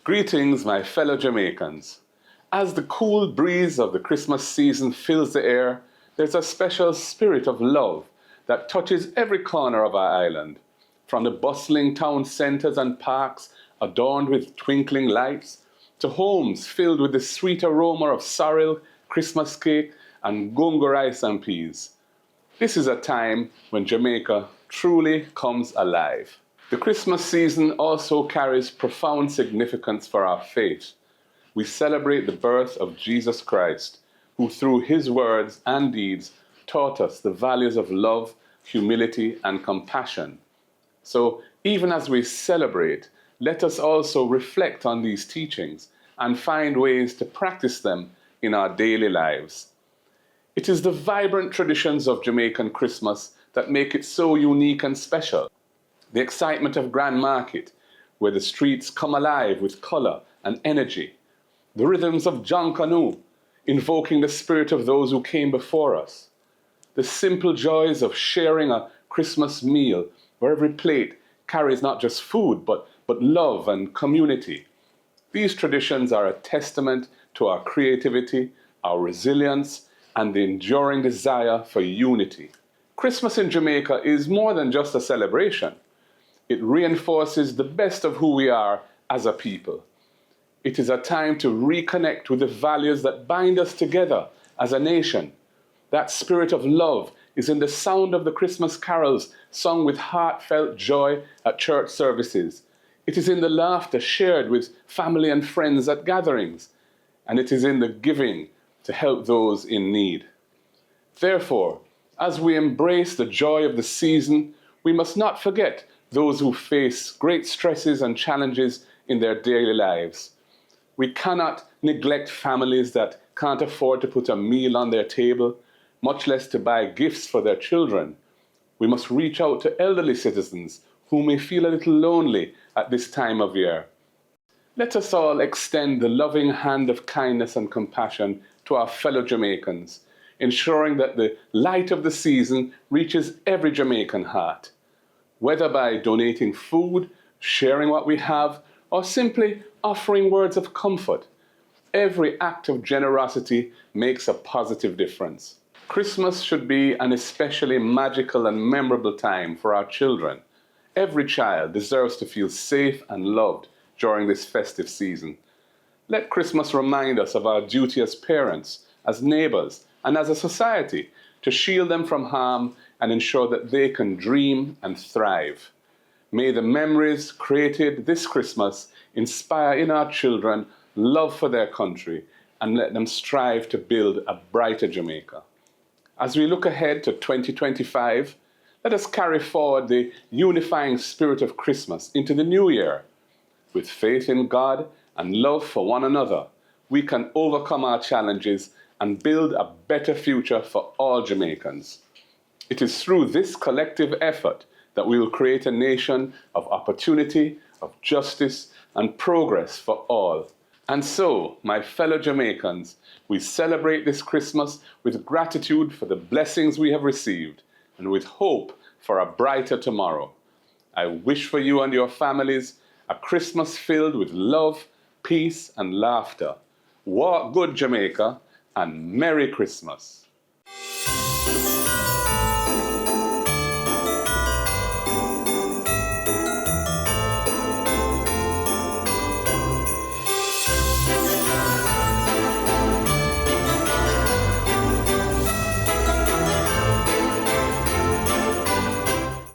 Greetings, my fellow Jamaicans. As the cool breeze of the Christmas season fills the air, there's a special spirit of love that touches every corner of our island. From the bustling town centres and parks adorned with twinkling lights, to homes filled with the sweet aroma of sorrel, Christmas cake, and gungo rice and peas. This is a time when Jamaica truly comes alive. The Christmas season also carries profound significance for our faith. We celebrate the birth of Jesus Christ, who through his words and deeds taught us the values of love, humility, and compassion. So even as we celebrate, let us also reflect on these teachings and find ways to practice them in our daily lives. It is the vibrant traditions of Jamaican Christmas that make it so unique and special. The excitement of Grand Market, where the streets come alive with colour and energy. The rhythms of John Canoe, invoking the spirit of those who came before us. The simple joys of sharing a Christmas meal where every plate carries not just food, but love and community. These traditions are a testament to our creativity, our resilience, and the enduring desire for unity. Christmas in Jamaica is more than just a celebration. It reinforces the best of who we are as a people. It is a time to reconnect with the values that bind us together as a nation. That spirit of love is in the sound of the Christmas carols sung with heartfelt joy at church services. It is in the laughter shared with family and friends at gatherings. And it is in the giving to help those in need. Therefore, as we embrace the joy of the season, we must not forget those who face great stresses and challenges in their daily lives. We cannot neglect families that can't afford to put a meal on their table, much less to buy gifts for their children. We must reach out to elderly citizens who may feel a little lonely at this time of year. Let us all extend the loving hand of kindness and compassion to our fellow Jamaicans, ensuring that the light of the season reaches every Jamaican heart. Whether by donating food, sharing what we have, or simply offering words of comfort, every act of generosity makes a positive difference. Christmas should be an especially magical and memorable time for our children. Every child deserves to feel safe and loved during this festive season. Let Christmas remind us of our duty as parents, as neighbors, and as a society to shield them from harm and ensure that they can dream and thrive. May the memories created this Christmas inspire in our children love for their country and let them strive to build a brighter Jamaica. As we look ahead to 2025, let us carry forward the unifying spirit of Christmas into the new year. With faith in God and love for one another, we can overcome our challenges and build a better future for all Jamaicans. It is through this collective effort that we will create a nation of opportunity, of justice, and progress for all. And so, my fellow Jamaicans, we celebrate this Christmas with gratitude for the blessings we have received and with hope for a brighter tomorrow. I wish for you and your families a Christmas filled with love, peace, and laughter. Walk good, Jamaica, and Merry Christmas.